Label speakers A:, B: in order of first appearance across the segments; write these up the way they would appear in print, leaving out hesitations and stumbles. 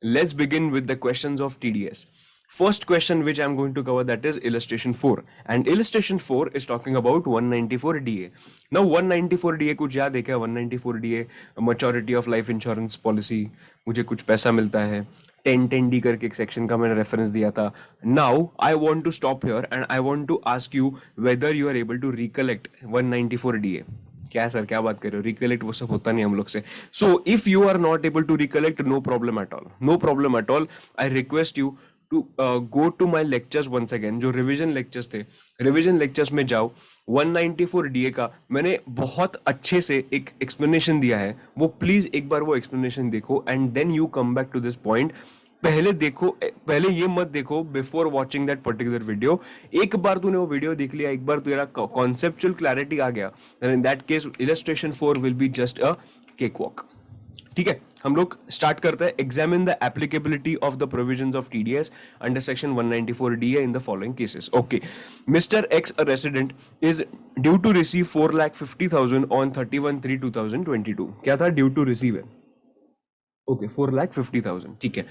A: let's begin with the questions of TDS. First question which I'm going to cover, that is illustration 4, and illustration 4 is talking about 194 DA. Now 194 DA कुछ याद है क्या? 194 DA maturity of life insurance policy, मुझे कुछ पैसा मिलता है, 1010D करके एक सेक्शन का मैंने रेफरेंस दिया था. Now I want to stop here and I want to ask you whether you are able to recollect 194 DA. क्या सर, क्या बात कर रहे हो? रिकलेक्ट वो सब होता नहीं हम लोग से. So if you are not able to recollect, no problem at all, no problem at all. I request you to go to my lectures once again. जो रिविजन लेक्चर्स थे, रिविजन लेक्चर्स में जाओ. 194 डीए का मैंने बहुत अच्छे से एक एक्सप्लेनेशन दिया है, वो प्लीज एक बार वो एक्सप्लेनेशन देखो and then you come back to this point. पहले देखो, पहले ये मत देखो before watching that particular video. एक बार तूने वो वीडियो देख लिया, एक बार तेरा कॉन्सेप्चुअल क्लैरिटी आ गया, and in that case illustration 4 will be just a cake walk. ठीक है, हम लोग स्टार्ट करते हैं. Examine the applicability of the provisions of TDS under section 194 DA in the following cases. Okay, mister X a resident is due to receive 4,50,000 on 31/3/2022. क्या था? Due to receive है. Okay, 4,50,000. ठीक है.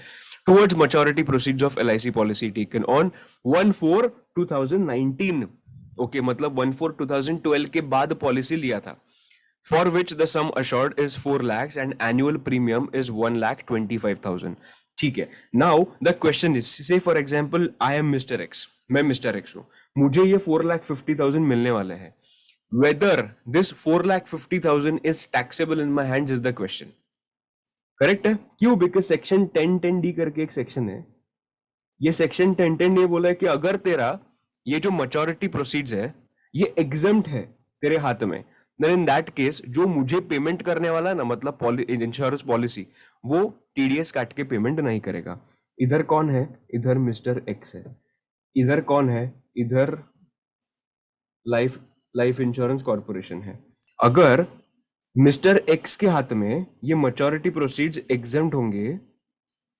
A: Towards maturity proceeds of LIC policy taken on 1/4/2019. Okay, मतलब 1/4/2012 के बाद policy लिया था, for which the sum assured is 4 lakhs and annual premium is 1,25,000. ठीक है. Now the question is, say for example I am Mr. X, मैं Mr. X हूं, मुझे ये 4,50,000 मिलने वाले हैं. Whether this 4,50,000 is taxable in my hands is the question. Correct है? क्यों? बिकॉज सेक्शन 1010D करके एक सेक्शन है. ये सेक्शन 1010 ये बोला है कि अगर तेरा ये जो मैच्योरिटी प्रोसीड्स है ये एग्जम्प्ट है तेरे हाथ में, देन इन दैट केस जो मुझे पेमेंट करने वाला ना, मतलब इंश्योरेंस पॉलिसी, वो टीडीएस काट के पेमेंट नहीं करेगा. इधर कौन है? इधर मिस्टर एक्स है. इधर कौन है? इधर लाइफ लाइफ इंश्योरेंस कॉर्पोरेशन है. अगर मिस्टर एक्स के हाथ में ये मैच्योरिटी प्रोसीड्स एग्जम्प्ट होंगे,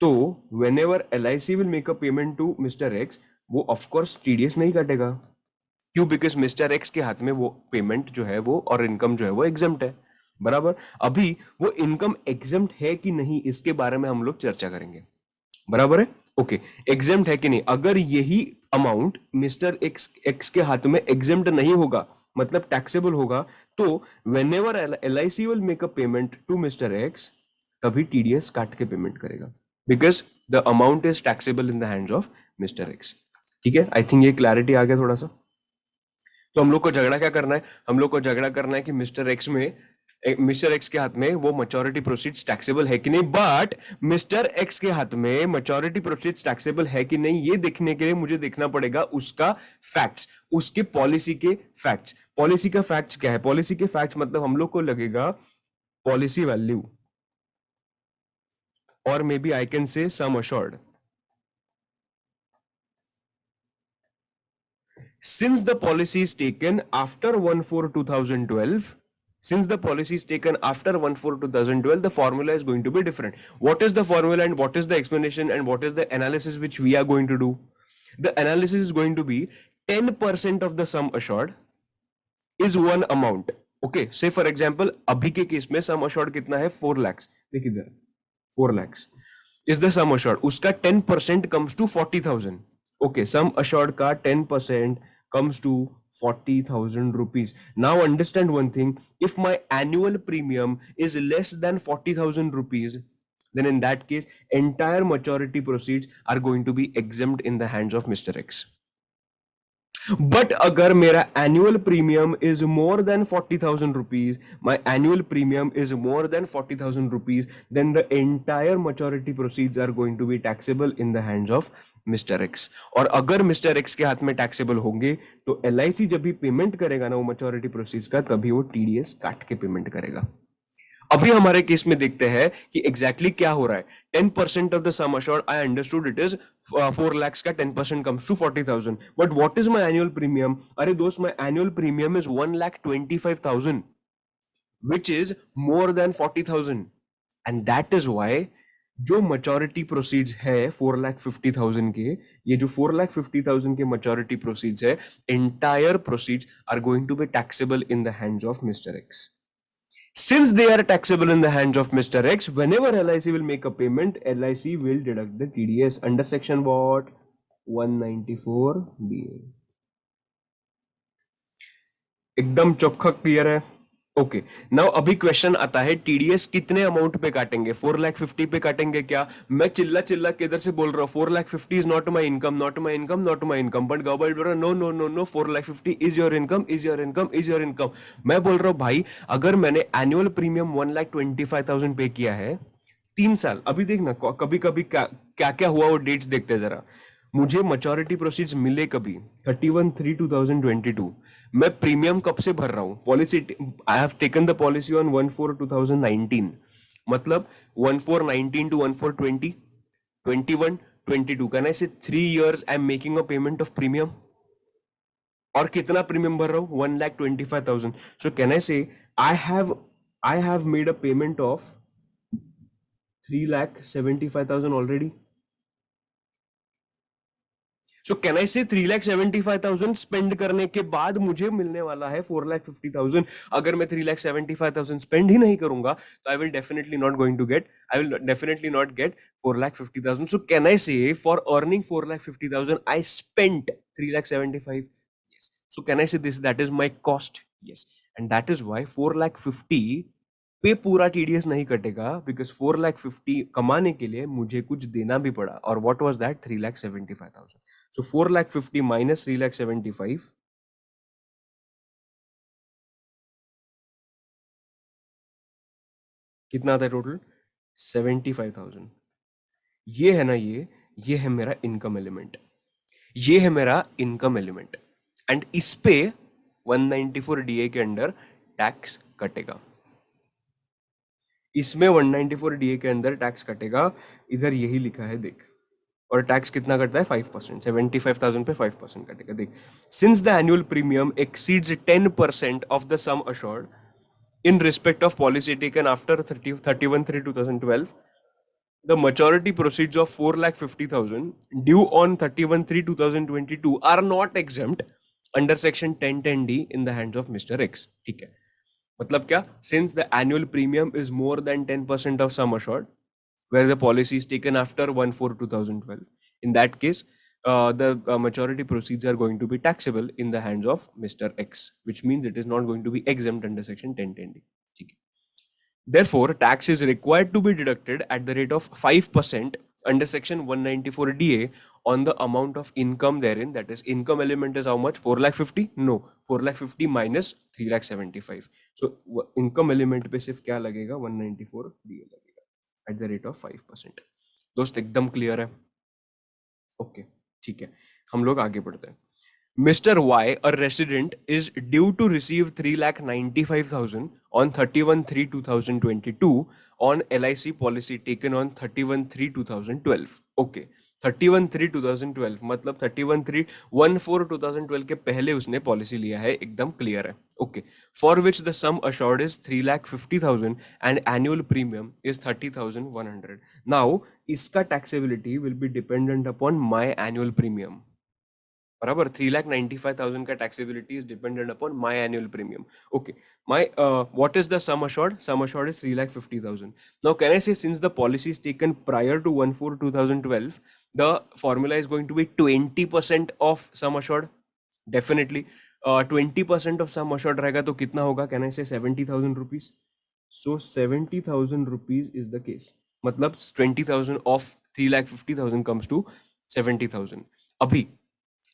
A: तो whenever L I C will make a payment to mister X, वो ऑफकोर्स टीडीएस नहीं काटेगा. क्यों? बिकॉज मिस्टर एक्स के हाथ में वो पेमेंट जो है वो और इनकम जो है वो एग्जम्प्ट है. बराबर. अभी वो इनकम एग्जम्प्ट है कि नहीं, इसके बारे में हम लोग चर्चा करेंगे. बराबर है? ओके, एग्जम्प्ट है कि नहीं. अगर यही अमाउंट मिस्टर एक्स एक्स के हाथ में एग्जम्प्ट नहीं होगा, मतलब टैक्सेबल होगा, तो whenever L I C will make a payment to mister X, तभी टीडीएस काट के पेमेंट करेगा, because the amount is taxable in the hands of mister X. ठीक है, आई थिंक ये क्लैरिटी आ गया थोड़ा सा. तो हम लोग को झगड़ा क्या करना है? हम लोग को झगड़ा करना है कि मिस्टर एक्स के हाथ में वो मैच्योरिटी प्रोसीड्स टैक्सेबल है कि नहीं. बट मिस्टर एक्स के हाथ में मैच्योरिटी प्रोसीड्स टैक्सेबल है कि नहीं, ये देखने के लिए मुझे देखना पड़ेगा उसका फैक्ट्स, उसके पॉलिसी के फैक्ट्स. पॉलिसी का फैक्ट्स क्या है? पॉलिसी के फैक्ट्स मतलब हम लोग को लगेगा पॉलिसी वैल्यू, और may be I can say sum assured. Since the policy is taken after 1/4/2012, since the policy is taken after 1/4/2012, the formula is going to be different. What is the formula and what is the explanation and what is the analysis which we are going to do? The analysis is going to be 10% of the sum assured is one amount. Okay, say for example, अभी के case में sum assured कितना है? 4 lakhs. देखिए इधर 4 lakhs is the sum assured. उसका 10% comes to 40,000. Okay, sum assured का 10% comes to 40,000 rupees. Now understand one thing, if my annual premium is less than 40,000 rupees, then in that case entire maturity proceeds are going to be exempt in the hands of Mr. X. But agar mera annual premium is more than 40,000 rupees, my annual premium is more than 40,000 rupees, then the entire maturity proceeds are going to be taxable in the hands of Mr. X. और अगर Mr. X के हाथ में taxable होंगे, तो LIC जब भी payment करेगा ना वो maturity proceeds का, तभी वो TDS काट के पेमेंट करेगा. अभी हमारे केस में देखते हैं कि एग्जैक्टली क्या हो रहा है. 10% of the sum assured, I understood it is 4 lakhs का 10% comes to 40,000. But what is my annual premium? अरे दोस्त, my annual premium is 1,25,000, which is more than 40,000. And that is why जो मैच्योरिटी प्रोसीड्स है 4,50,000 के, ये जो 4,50,000 के maturity proceeds है, entire proceeds are going to be taxable in the hands of mister X. Since they are taxable in the hands of Mr. X, whenever LIC will make a payment, LIC will deduct the TDS under section what? 194 BA. एकदम चौखा clear है. Okay. Now अभी question आता है TDS कितने amount पे काटेंगे? 4,50,000 पे काटेंगे क्या? मैं चिल्ला चिल्ला के इधर से बोल रहा हूँ 4,50,000 is not my income, not my income, not my income, but government बोल रहा है no no no no, 4,50,000 is your income, is your income, is your income. मैं बोल रहा हूँ भाई, अगर मैंने एनुअल प्रीमियम 1,25,000 पे किया है 3 साल, अभी देखना कभी कभी क्या क्या क्या हुआ वो डेट्स देखते हैं जरा. मुझे मैच्योरिटी प्रोसीड्स मिले कभी 31/3/2022. मैं प्रीमियम कब से भर रहा हूँ? Policy I have taken the policy on 1/4/2019. मतलब 1/4/19 to 1/4/20, 21, 22. कैन आई से 3 years I am making a payment of premium? और कितना प्रीमियम भर रहा हूँ? 1,25,000. सो कैन आई से I have I have made a payment of 3,75,000 already. So can I से 3,75,000 spend करने के बाद मुझे मिलने वाला है 4,50,000. अगर मैं 3,75,000 स्पेंड ही नहीं करूंगा तो I will definitely not going to get, I will definitely not get 4,50,000. So can I say for earning 4,50,000 I spent 3,75,000. Yes. So can I say this? That is my cost. Yes. And that is why 4,50,000 पे पूरा TDS नहीं कटेगा, because 4,50,000 कमाने के लिए मुझे कुछ देना भी पड़ा. और what was that? 3,75,000. So 4,50,000 minus 3,75,000 कितना आता है टोटल? 75,000. ये है ना, ये है मेरा इनकम एलिमेंट. ये है मेरा इनकम एलिमेंट. एंड इस पे 194 DA के अंडर टैक्स कटेगा. इसमें 194 DA के अंदर टैक्स कटेगा. इधर यही लिखा है देख. और टैक्स कितना कटता है? 5%. 75,000 पे 5% कटेगा देख. Since the annual premium exceeds 10% of the sum assured in respect of policy taken after 31/3/2012, the maturity proceeds of 4,50,000 due on 31/3/2022 are not exempt under section 1010D in the hands of Mr. X. ठीक है. मतलब क्या? Since the annual premium is more than 10% of sum assured, where the policy is taken after 1/4/2012, in that case, the maturity proceeds are going to be taxable in the hands of Mr. X, which means it is not going to be exempt under section 1010D. ठीक है. Therefore, tax is required to be deducted at the rate of 5% under section 194 DA on the amount of income therein. That is, income element is how much? 4,50,000? No, 4,50,000 minus 3,75,000. So, income element पे सिर्फ क्या लगेगा? 194 DA लगेगा at the rate of 5%. दोस्त एकदम clear है? Okay, ठीक है. हम लोग आगे बढ़ते हैं. Mr. Y, a resident, is due to receive 3,95,000 on 31/3/2022 on LIC policy taken on 31/3/2012. Okay. 31/3/2012 मतलब 31/3/14/2012 के पहले उसने पॉलिसी लिया है. एकदम क्लियर है. Okay. For which the sum assured is 3,50,000 and annual premium is 30,100. Now इसका taxability will be dependent upon my annual premium. बराबर. 3,95,000 का taxability is dependent upon my annual premium. Okay. My what is the sum assured? Sum assured is 3,50,000. Now can I say since the policy is taken prior to 1/4/2012, the formula is going to be 20% of sum assured. Definitely. 20% of sum assured रहेगा तो कितना होगा? Can I say 70,000 rupees? So 70,000 rupees is the case. मतलब 20,000 of 3,50,000 comes to 70,000. अभी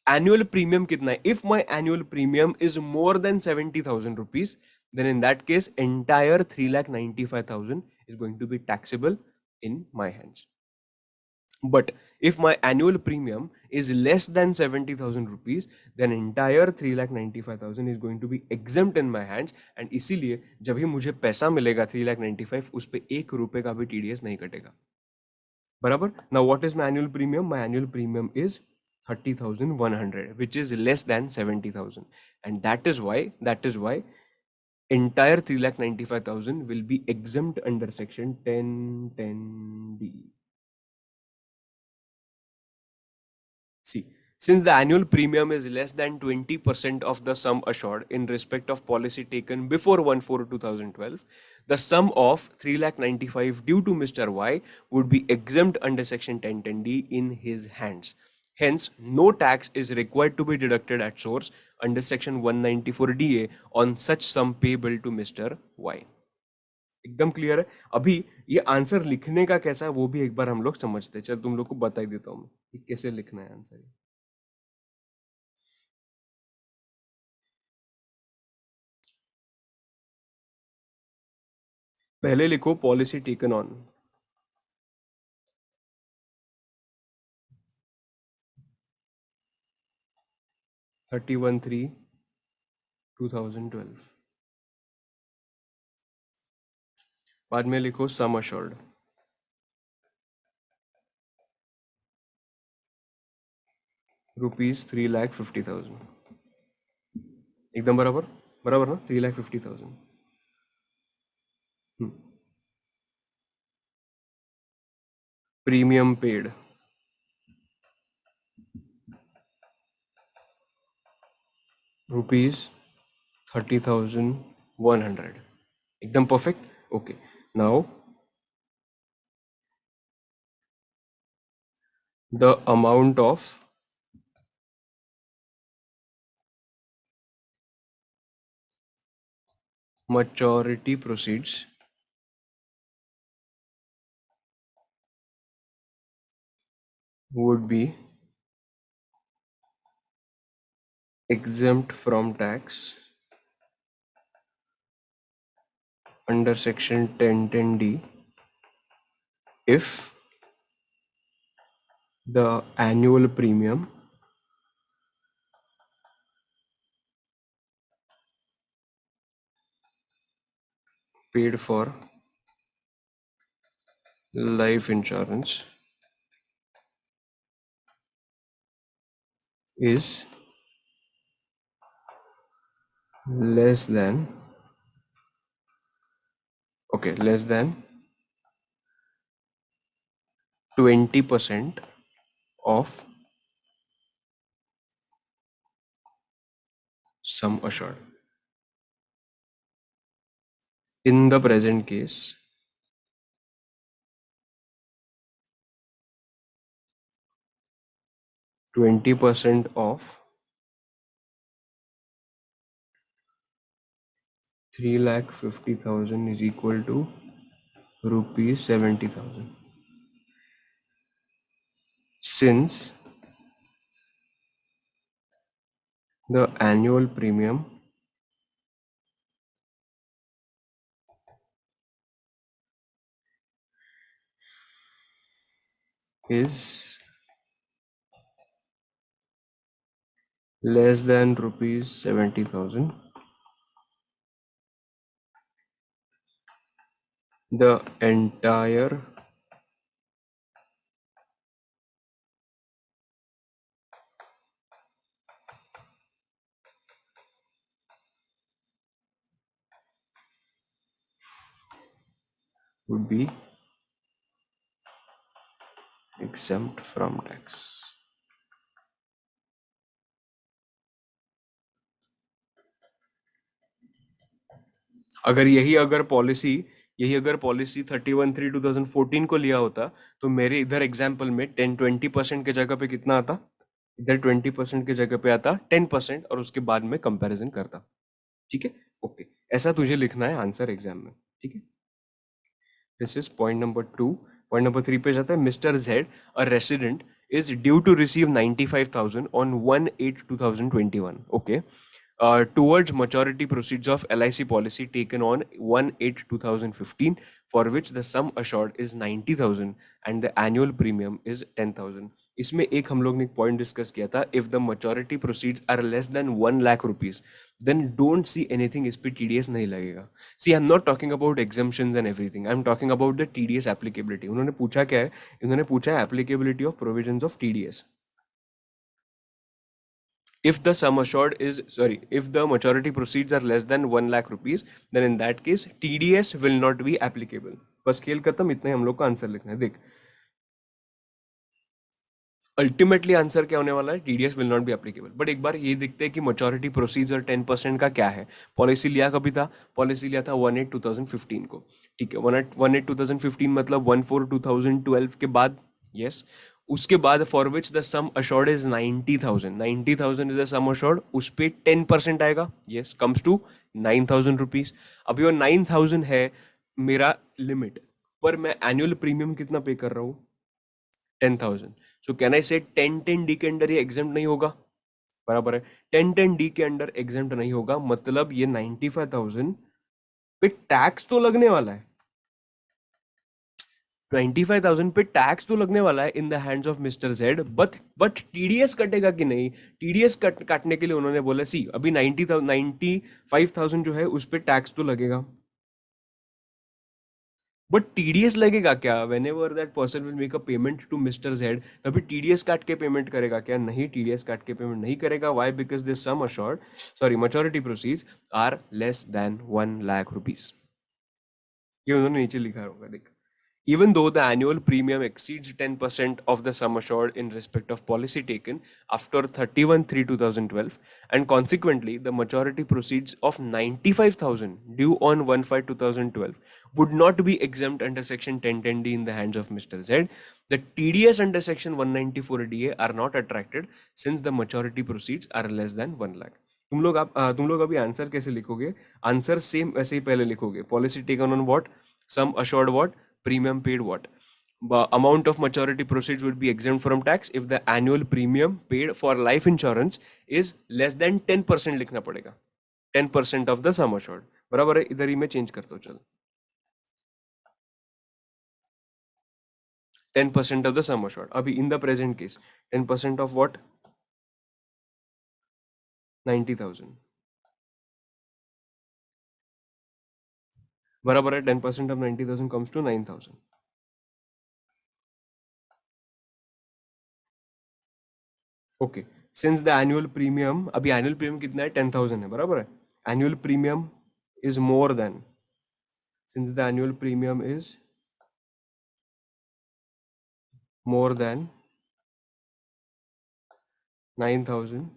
A: annual premium कितना है? If my annual premium is more than 70,000 rupees, then in that case entire 3,95,000 is going to be taxable in my hands. But if my annual premium is less than 70,000 rupees, then entire 3,95,000 is going to be exempt in my hands. And इसीलिए जब भी मुझे पैसा मिलेगा 3,95,000, उस पे 1 रुपए का भी TDS नहीं कटेगा. बराबर. Now what is my annual premium? My annual premium is 30,100, which is less than 70,000. And that is why entire 3,95,000 will be exempt under section 1010D. See, Since the annual premium is less than 20% of the sum assured in respect of policy taken before 1/4/2012, the sum of 3,95,000 due to Mr. Y would be exempt under Section 1010D in his hands. Hence, no tax is required to be deducted at source under Section 194DA on such sum payable to Mr. Y. एकदम clear है. अभी ये answer लिखने का कैसा है वो भी एक बार हम लोग समझते हैं. चल तुम लोग को बता ही देता हूँ मैं कि कैसे लिखना है आंसर. पहले लिखो पॉलिसी टेकन ऑन. 31/3/2012. बाद में लिखो सम अश्योर्ड. ₹3,50,000. एकदम बराबर. बराबर ना. 3,50,000. Premium paid ₹30,100. एकदम perfect. Okay. Now the amount of maturity proceeds would be exempt from tax under Section 1010D if the annual premium paid for life insurance is less than less than 20% of sum assured. In the present case, 20% of 3,50,000 is equal to ₹70,000. Since the annual premium is less than ₹70,000, the entire would be exempt from tax. अगर policy 31/3/2014 को लिया होता तो मेरे इधर example में 10-20% के जगह पे कितना आता. इधर 20% के जगह पे आता 10% और उसके बाद में कंपैरिजन करता. ठीक है. ओके. ऐसा तुझे लिखना है आंसर एग्जाम में. ठीक है. This is point number 2. Point number 3 पे जाता है. Mister Z a resident is due to receive 95,000 on 1/8/2021. Okay. Towards maturity proceeds of LIC policy taken on 1/8/2015, for which the sum assured is 90,000 and the annual premium is 10,000. इसमें एक हम लोग ने point discuss किया था. If the maturity proceeds are less than 1 lakh rupees then don't see anything. इस पे TDS नहीं लगेगा. See I am not talking about exemptions and everything. I am talking about the TDS applicability. उन्होंने पूछा क्या है. इन्होंने पूछा है applicability of provisions of TDS. If the sum assured is if the maturity proceeds are less than 1 lakh rupees, then in that case TDS will not be applicable. बस खेल खत्म. इतना ही हम लोग को आंसर लिखना है. देख अल्टीमेटली आंसर क्या होने वाला है, TDS will not be applicable. But एक बार ये देखते हैं कि मैच्योरिटी प्रोसीजर 10% का क्या है। पॉलिसी लिया कभी था, पॉलिसी लिया था 1/8/2015 को। ठीक है, 1/8/2015 मतलब 1/4/2012 के बाद। यस। उसके बाद for which the sum assured is 90,000, 90,000 is the sum assured, उस पे 10% आएगा। Yes, comes to 9,000 rupees. अभी वो 9,000 है मेरा लिमिट, पर मैं एनुअल प्रीमियम कितना पे कर रहा हूँ, 10,000। सो कैन आई से 1010 डी के अंडर ये एग्जाम नहीं होगा, बराबर है। 1010 डी के अंडर एग्जाम नहीं होगा, मतलब ये 95,000 पे टैक्स तो लगने वाला है। 95,000 पे टैक्स तो लगने वाला है in the hands of mister Z. But TDS कटेगा कि नहीं, टीडीएस काटने के लिए उन्होंने बोला सी अभी 95,000 जो है उस पे टैक्स तो लगेगा। बट टीडीएस लगेगा क्या, whenever that person will make a payment to mister Z, तभी टीडीएस काट के पेमेंट करेगा क्या, नहीं, टीडीएस काट के पेमेंट नहीं करेगा। Why, because this sum assured, sorry maturity proceeds are less than 1 lakh rupees. ये उन्होंने नीचे लिखा होगा, देख। Even though the annual premium exceeds 10% of the sum assured in respect of policy taken after 31/3/2012, and consequently the maturity proceeds of 95,000 due on 1/5/2012 would not be exempt under Section 1010D in the hands of Mr. Z, the TDS under Section 194DA are not attracted since the maturity proceeds are less than 1 lakh. तुम लोग अभी answer कैसे लिखोगे, answer same ऐसे ही पहले लिखोगे, policy taken on what, sum assured what, premium paid what. Amount of maturity proceeds would be exempt from tax if the annual premium paid for life insurance is less than 10%, लिखना पड़ेगा, 10% of the sum assured। बराबर है, इधर ही मैं change करता हूँ, चल। 10% of the sum assured, अभी इन the present case 10% of what, 90,000। बराबर है, 10% of 90,000 comes to 9,000। Okay, since the annual premium, अभी एनुअल प्रीमियम कितना है, 10,000 है, बराबर है। Annual premium is more then, since the annual premium is more than 9,000,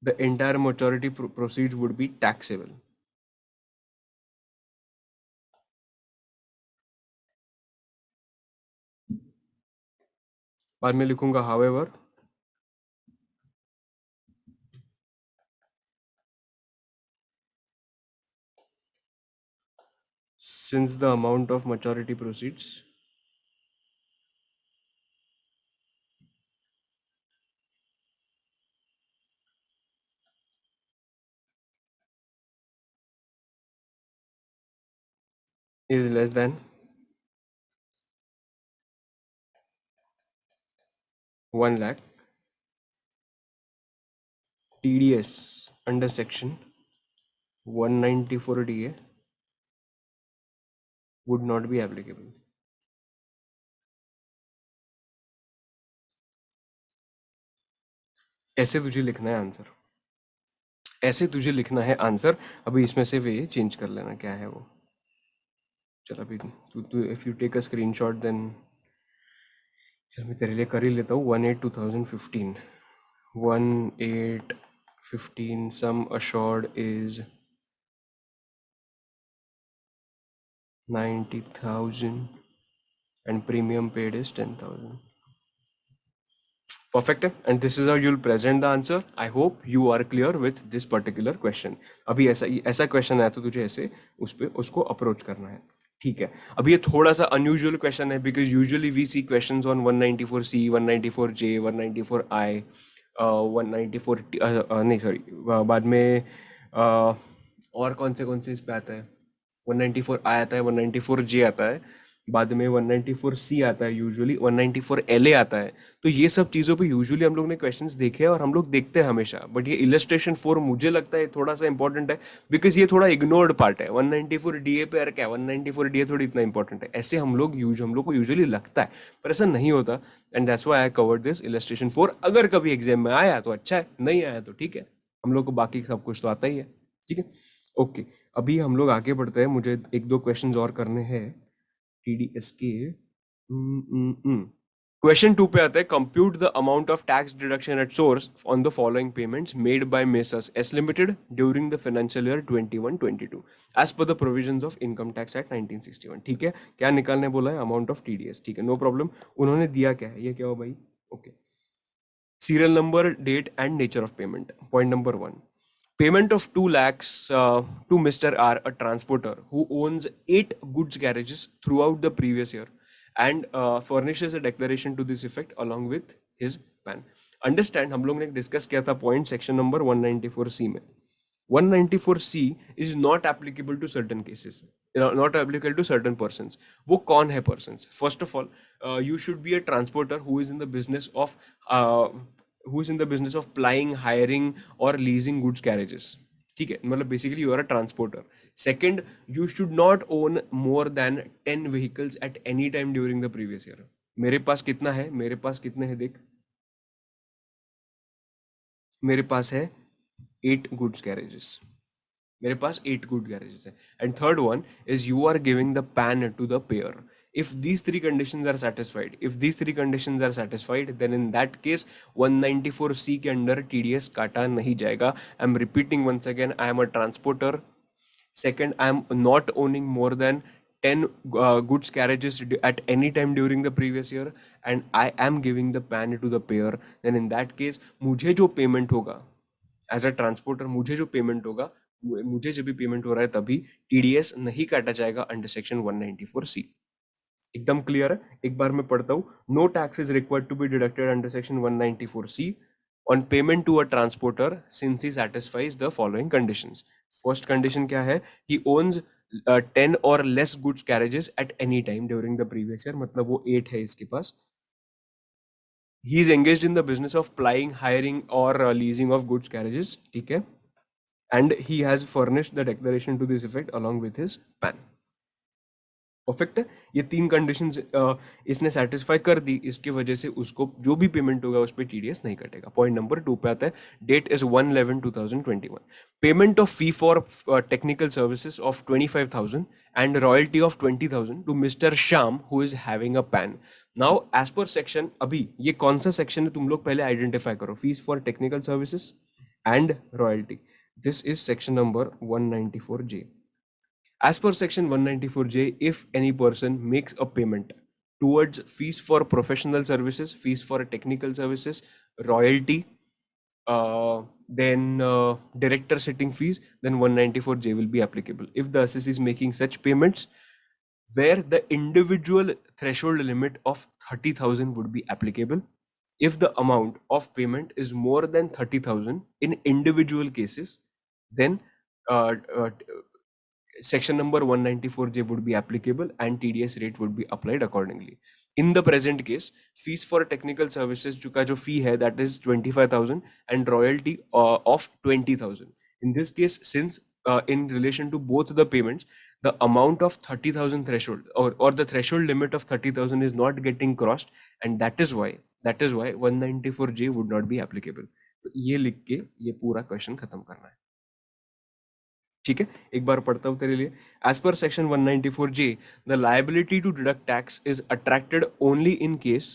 A: the entire maturity proceeds would be taxable। बाद में लिखूंगा however, since the amount of maturity proceeds is less than 1 lakh, TDS under section 194 DA would not be applicable। ऐसे तुझे लिखना है answer, ऐसे तुझे लिखना है आंसर। अभी इसमें से वे चेंज कर लेना क्या है वो। चल अभी तू तू if you take a screenshot then, चल मैं तेरे लिए कर ही लेता हूँ। 1/8/2015, 1/8/15 sum assured is 90,000 and premium paid is 10,000। Perfect. And this is how you'll present the answer. I hope you are clear with this particular question। अभी ऐसा question है तो तुझे ऐसे उस पे उसको अप्रोच करना है। ठीक है, अभी ये थोड़ा सा अनयूजुअल क्वेश्चन है, because usually we see questions on 194C, 194J, 194I, 194 नहीं सॉरी, बाद में और कौन से इस पे आता है, 194I आता है, 194J आता है, बाद में 194C आता है, यूजुअली 194LA आता है। तो ये सब चीज़ों पे यूजुअली हम लोग ने क्वेश्चंस देखे हैं और हम लोग देखते हैं हमेशा। बट ये इलस्ट्रेशन 4 मुझे लगता है थोड़ा सा इंपॉर्टेंट है, बिकॉज ये थोड़ा इग्नोर्ड पार्ट है। 194DA पे यार क्या, 194DA थोड़ी इतना इंपॉर्टेंट है, ऐसे हम लोग को यूजुअली लगता है, पर ऐसा नहीं होता। And that's why I covered this illustration 4। अगर कभी एग्जाम में आया तो अच्छा है, नहीं आया तो ठीक है, हम लोग को बाकी सब कुछ तो आता ही है। ठीक है, ओके। अभी हम लोग आगे बढ़ते हैं, मुझे एक दो क्वेश्चंस और करने हैं टीडीएस के। क्वेश्चन 2 पे आता है, compute the amount of tax deduction at source on the following payments made by Messrs S limited during the financial year 21-22 as per the provisions of income tax act 1961। ठीक है, क्या निकालने बोला है? Amount of TDS. ठीक है, no problem. उन्होंने दिया क्या है, ये क्या हो भाई? Okay, serial number, date, and nature of payment. Point number one. Payment of 2 lakhs to Mr. R, a transporter who owns 8 goods garages throughout the previous year and furnishes a declaration to this effect along with his PAN. Understand, हम लोग ने discuss किया था point section number 194C में। 194C is not applicable to certain cases, not applicable to certain persons. वो कौन है persons? First of all, you should be a transporter who is in the business of uh, plying, hiring or leasing goods carriages. ठीक है, मतलब basically you are a transporter. Second, you should not own more than 10 vehicles at any time during the previous year. मेरे पास कितना है? मेरे पास कितने हैं देख, मेरे पास है 8 गुड्स गैरेजेस. मेरे पास 8 गुड गैरेजेस है. And third one is you are giving the PAN to the payer. If these three conditions are satisfied, then in that case 194C के अंदर TDS काटा नहीं जाएगा. I am repeating once again, I am a transporter. Second, I am not owning more than 10 goods carriages at any time during the previous year, and I am giving the PAN to the payer. Then in that case मुझे जो payment होगा as a transporter, मुझे जो payment होगा, मुझे जब भी payment हो रहा है तभी टीडीएस नहीं काटा जाएगा अंडर सेक्शन 194C. एकदम क्लियर है? एक बार मैं पढ़ता हूं. No tax is required to be deducted under section 194C on payment to a transporter since he satisfies the following conditions. First condition क्या है? ही ओन्स 10 और less goods carriages at any time during the previous year, मतलब वो 8 है इसके पास. He is engaged in the business of plying, hiring और leasing of goods carriages. ठीक है, and he has furnished the declaration to this effect along with his PAN. Perfect है. ये तीन कंडीशंस इसने सेटिस्फाई कर दी, इसकी वजह से उसको जो भी पेमेंट होगा उस पर टीडीएस नहीं कटेगा. पॉइंट नंबर 2 पे आता है. Date is 1/11/2021. Payment of fee for technical services of 25,000 and royalty of 20,000 to mister Shyam who is having a PAN. Now as per section, अभी ये कौन सा सेक्शन है तुम लोग पहले आइडेंटिफाई करो. Fees for technical services and royalty. This is section number 194J. As per section 194J, if any person makes a payment towards fees for professional services, fees for technical services, royalty, then director setting fees, then 194J will be applicable. If the assessee is making such payments where the individual threshold limit of 30,000 would be applicable, if the amount of payment is more than 30,000 in individual cases, then uh, uh, section number 194J would be applicable and TDS rate would be applied accordingly. In the present case, fees for technical services का जो fee है, that is 25,000 and royalty of 20,000. In this case, since in relation to both the payments, the amount of 30,000 threshold or the threshold limit of 30,000 is not getting crossed, and that is why 194J would not be applicable. तो ये लिख के ये पूरा question खत्म करना है. ठीक है, एक बार पढ़ता हूं तेरे लिए. As per section 194J, the liability to deduct tax is attracted only in case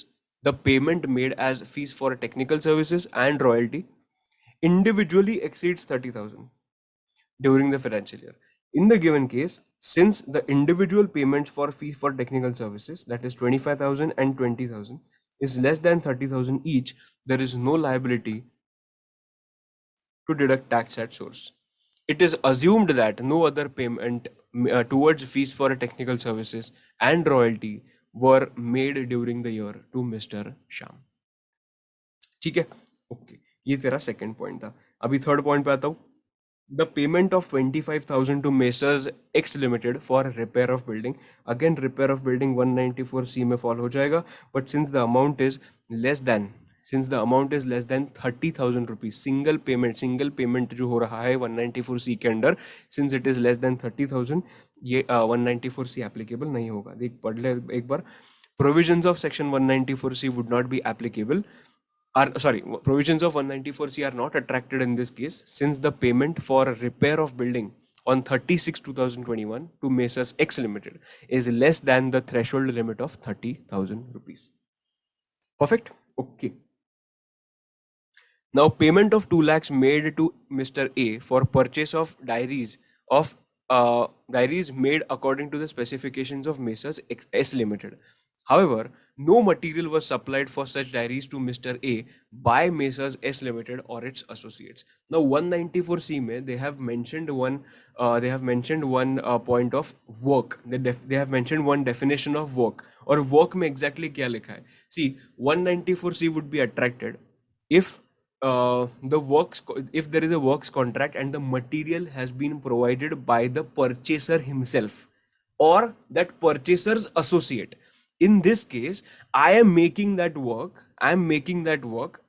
A: the payment made as fees for technical services and royalty individually exceeds 30,000 during the financial year. In the given case, since the individual payments for fee for technical services, that is 25,000 and 20,000, is less than 30,000 each, there is no liability to deduct tax at source. It is assumed that no other payment towards fees for technical services and royalty were made during the year to Mr. Sham. ठीक है, okay, ये तेरा second point था. अभी third point पे आता हूँ. The payment of 25,000 to Messrs X Limited for repair of building. Again, repair of building 194C में fall हो जाएगा. But since the amount is less than 30,000 rupees, single payment जो हो रहा है 194C के अंदर, since it is less than 30,000, ये 194C applicable नहीं होगा. देख पढ़ ले एक बार. Provisions of section 194C would not be applicable. Provisions of 194C are not attracted in this case since the payment for repair of building on 36/2021 to Messrs X Limited is less than the threshold limit of 30,000 rupees. Perfect. Okay. Now, payment of 2 lakhs made to Mr. A for purchase of diaries made according to the specifications of Messrs. S Limited. However, no material was supplied for such diaries to Mr. A by Messrs. S Limited or its associates. Now, 194 CMA, they have mentioned one point of work. They have mentioned one definition of work. और work में exactly क्या लिखा है? See, 194C would be attracted if if there is a works contract and the material has been provided by the purchaser himself or that purchaser's associate. In this case, I am making that work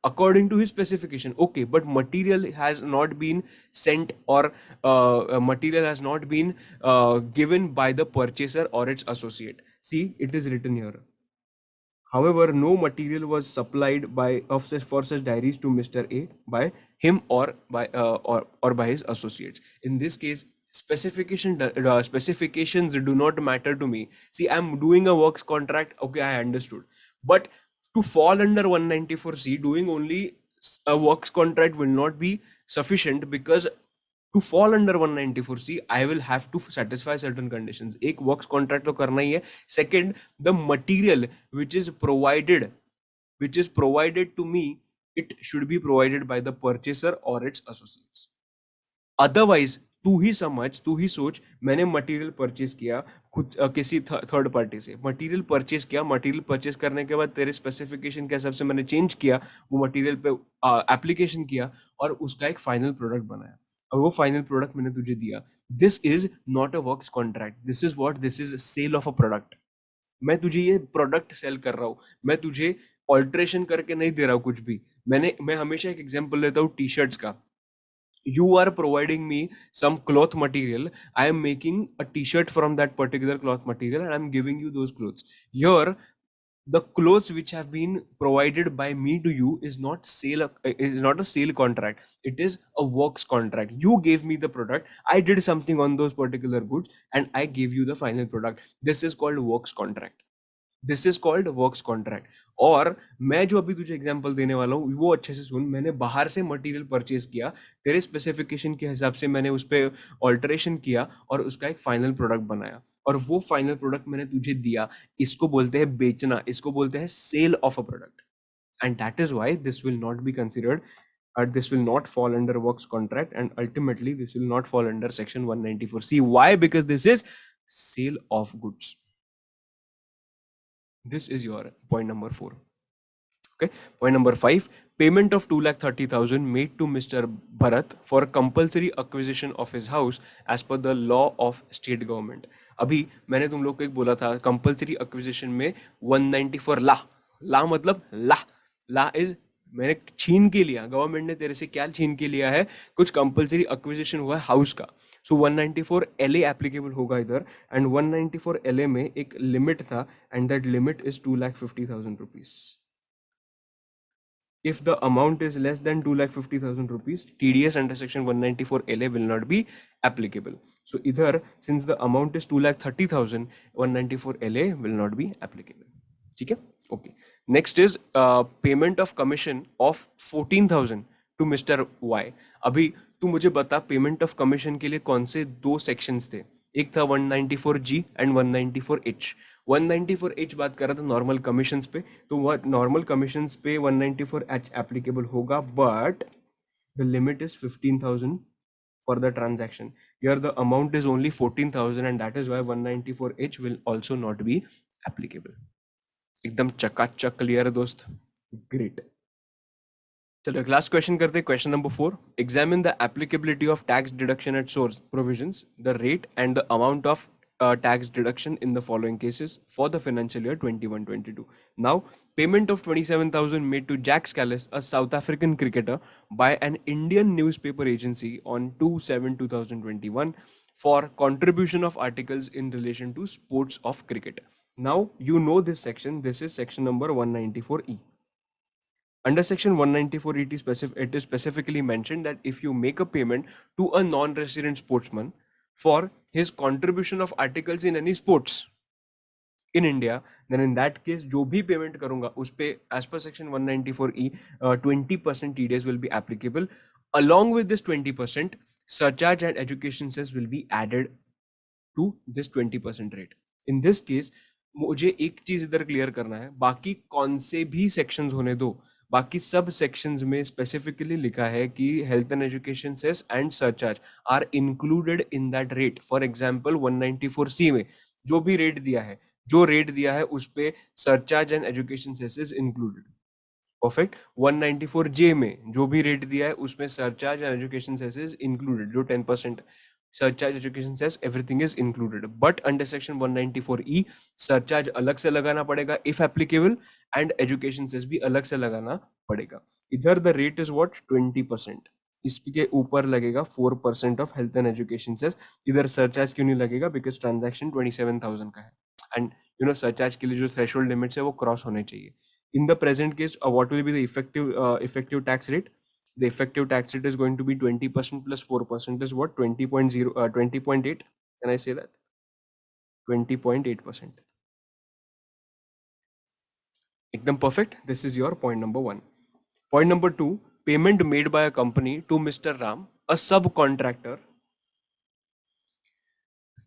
A: according to his specification. Okay, but material has not been sent or material has not been given by the purchaser or its associate. See, it is written here. However, no material was supplied for such diaries to Mr. A by him or by his associates. In this case, specifications do not matter to me. See, I'm doing a works contract. Okay, I understood. But to fall under 194C, doing only a works contract will not be sufficient, because to fall under 194C, I will have to satisfy certain conditions. एक works contract तो करना ही है. Second, the material which is provided to me, it should be provided by the purchaser or its associates. Otherwise तू ही सोच, मैंने material purchase किया खुद किसी थर्ड पार्टी से, मटेरियल परचेज करने के बाद तेरे स्पेसिफिकेशन के हिसाब से मैंने चेंज किया, वो मटेरियल पे एप्लीकेशन किया और उसका एक फाइनल प्रोडक्ट बनाया और वो फाइनल प्रोडक्ट मैंने तुझे दिया. This is not a works contract. This is sale of a product. मैं तुझे ये प्रोडक्ट सेल कर रहा हूँ, मैं तुझे ऑल्ट्रेशन करके नहीं दे रहा हूँ कुछ भी. मैं हमेशा एक एग्जांपल लेता हूँ टी शर्ट्स का. You are providing me some cloth material, I am making a t-shirt from that particular cloth material and I'm giving you those clothes. Here, the clothes which have been provided by me to you is not a sale contract, it is a works contract. You gave me the product, I did something on those particular goods and I gave you the final product. This is called works contract. This is called works contract. और मैं जो अभी तुझे example देने वाला हूँ वो अच्छे से सुन. मैंने बाहर से मटेरियल परचेज किया, तेरे स्पेसिफिकेशन के हिसाब से मैंने उस पर ऑल्टरेशन किया और उसका एक फाइनल प्रोडक्ट बनाया और वो फाइनल प्रोडक्ट मैंने तुझे दिया. इसको बोलते हैं बेचना, इसको बोलते हैं sale of a product. And that is why this will not be considered, this will not fall under works contract, and ultimately this will not fall under section 194C. Why? Because this is sale of goods. This is your point number 4. Okay. Point number 5. Payment of 2,30,000 made to Mr. Bharat for compulsory acquisition of his house as per the law of state government. अभी मैंने तुम लोग को एक बोला था compulsory acquisition में 194 ला. ला मतलब ला. ला इज मैंने छीन के लिया, गवर्नमेंट ने तेरे से क्या छीन के लिया है, कुछ कंपल्सरी एक्विजिशन हुआ है हाउस का. सो 194 LA एप्लीकेबल होगा इधर. एंड 194 LA में एक लिमिट था and that limit is 2,50,000 rupees. If the amount is less than 2,50,000 rupees, TDS under section 194 LA will not be applicable. So either, since the amount is 2,30,000, 194 LA will not be applicable. ठीक है? Okay. Next is payment of commission of 14,000 to Mr. Y. अभी तू मुझे बता payment of commission के लिए कौन से दो सेक्शंस थे. एक था 194G एंड 194H. 194H बात कर रहा था नॉर्मल कमीशंस पे, तो वह नॉर्मल कमीशंस पे 194H एप्लीकेबल होगा, but the limit is 15,000 for the transaction. Here the amount is only 14,000 and that is why 194H will also not be applicable. एकदम चकाचक क्लियर है दोस्त. ग्रेट. चलो लास्ट क्वेश्चन करते हैं. Question number 4. Examine the applicability of tax deduction at source provisions, the rate and the amount of tax deduction in the following cases for the financial year 21-22. Now, payment of 27,000 made to Jack Scalise, a South African cricketer, by an Indian newspaper agency on 2/7/2021 for contribution of articles in relation to sports of cricket. Now, you know this section. This is section number 194E. Under section 194, it is specifically mentioned that if you make a payment to a non-resident sportsman for his contribution of articles in any sports, in India, then in that case जो भी payment करूंगा उस पे as per section 194E 20% TDS will be applicable. Along with this 20%, surcharge and education cess will be added to this 20% rate. In this case मुझे एक चीज इधर clear करना है, बाकी कौन से भी सेक्शंस होने दो, बाकी सब सेक्शंस में स्पेसिफिकली लिखा है कि health and education cess and surcharge are included in that rate. For example 194C में जो भी रेट दिया है, जो रेट दिया है उस पे surcharge and education cess is included. Perfect. 194J में जो भी रेट दिया है उसमें surcharge and education cess is included, जो 10% surcharge education cess everything is included. But under section 194E surcharge अलग से लगाना पड़ेगा if applicable, and education cess भी अलग से लगाना पड़ेगा. इधर द रेट इज व्हाट 20%, इसके ऊपर लगेगा 4% of health and education cess. इधर सरचार्ज क्यों नहीं लगेगा? बिकॉज ट्रांजैक्शन 27,000 का है, एंड सरचार्ज के लिए जो थ्रेशोल्ड लिमिट्स है वो क्रॉस होने चाहिए. In the present case, what will be the effective tax rate? The effective tax rate is going to be 20% plus 4% is what? 20.0, 20.8. Can I say that? 20.8%. Ekdam perfect. This is your point number one. Point number two, payment made by a company to Mr. Ram, a subcontractor,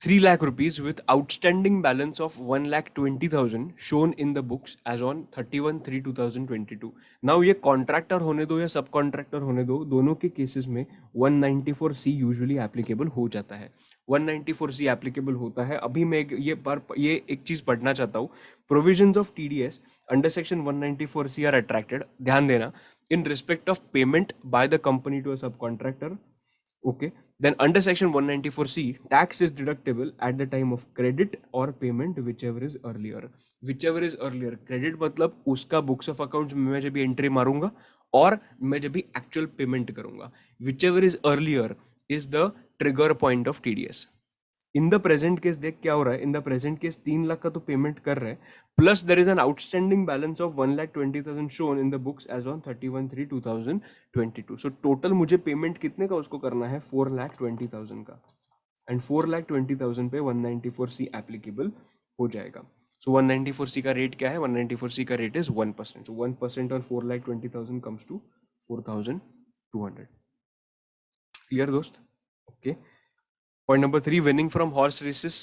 A: 3 lakh rupees with outstanding balance of 1,20,000 shown in the books as on 31/3/2022. Now ये contractor होने दो या सब contractor होने दो, दोनों के cases में 194C यूजुअली एप्लीकेबल हो जाता है. 194C एप्लीकेबल होता है. अभी मैं ये एक चीज पढ़ना चाहता हूँ. Provisions of TDS under section 194C are attracted. ध्यान देना, in respect of payment by the company to a subcontractor. Okay. Then under section 194C, tax is deductible at the time of credit or payment, whichever is earlier. Whichever is earlier. Credit मतलब उसका books of accounts में मैं जब भी entry मारूंगा और मैं जब भी actual payment करूंगा. Whichever is earlier is the trigger point of TDS. In the present case देख क्या हो रहा है. इन द प्रेजेंट केस 3 लाख का तो पेमेंट कर रहे हैं, plus there is an outstanding balance of 1,20,000 shown in the books as on 31/3/2022. So total मुझे पेमेंट कितने का उसको करना है? 4,20,000 का. एंड 4,20,000 पे 194C एप्लीकेबल हो जाएगा. सो 194C का रेट क्या है? 194C का रेट इज 1%. सो 1% और 4,20,000 कम्स टू 4,200. क्लियर दोस्त? Okay. Point number three, winning from horse races,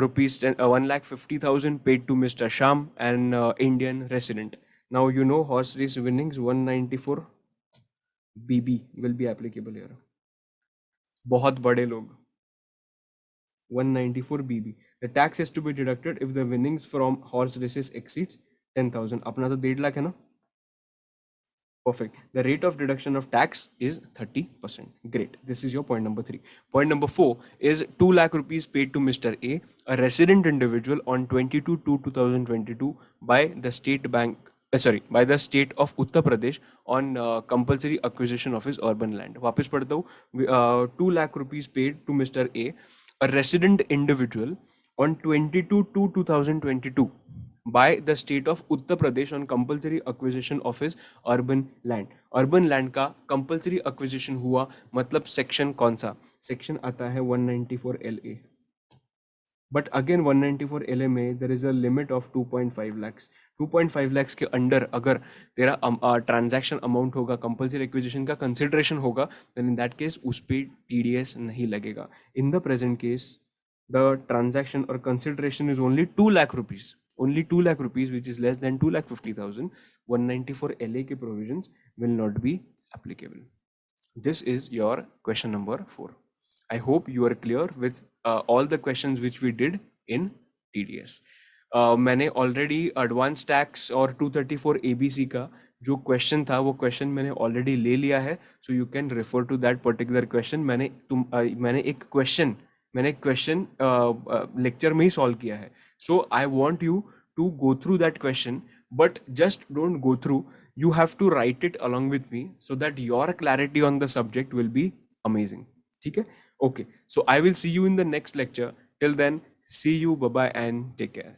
A: rupees 1,50,000 paid to Mr. Sham, an Indian resident. Now you know horse race winnings 194BB will be applicable here. बहुत बड़े लोग 194BB. The tax is to be deducted if the winnings from horse races exceeds 10,000. अपना तो 1.5 लाख है ना? Perfect. The rate of deduction of tax is 30%. Great. This is your point number three. Point number four is 2 lakh rupees paid to Mr. A resident individual on 22/2/2022 by the state bank, by the state of Uttar Pradesh on compulsory acquisition of his urban land. वापस पढ़ता हूँ. 2 lakh rupees paid to Mr. A resident individual on 22/2/2022 by the state of Uttar Pradesh on compulsory acquisition of his urban land. Urban land का compulsory acquisition हुआ मतलब section कौन सा? Section आता है 194LA. But again 194LA में there is a limit of 2.5 lakhs. 2.5 lakhs के under अगर तेरा ट्रांजैक्शन अमाउंट होगा, कंपल्सरी एक्विजिशन का कंसिडरेशन होगा, then in that case उस पे TDS नहीं लगेगा. In the present case the transaction or consideration is only 2 lakh rupees. Only 2 lakh rupees, which is less than 2,50,000. 194LA के provisions will not be applicable. This is your question number 4. I hope you are clear with all the questions which we did in TDS. मैंने already advanced tax और 234 ABC का जो question था वो question मैंने already ले लिया है. So you can refer to that particular question. मैंने एक क्वेश्चन लेक्चर में ही सॉल्व किया है. So I want you to go through that question, but just don't go through, you have to write it along with me so that your clarity on the subject will be amazing. ठीक है? Okay. So I will see you in the next lecture. Till then, see you, bye bye, and take care.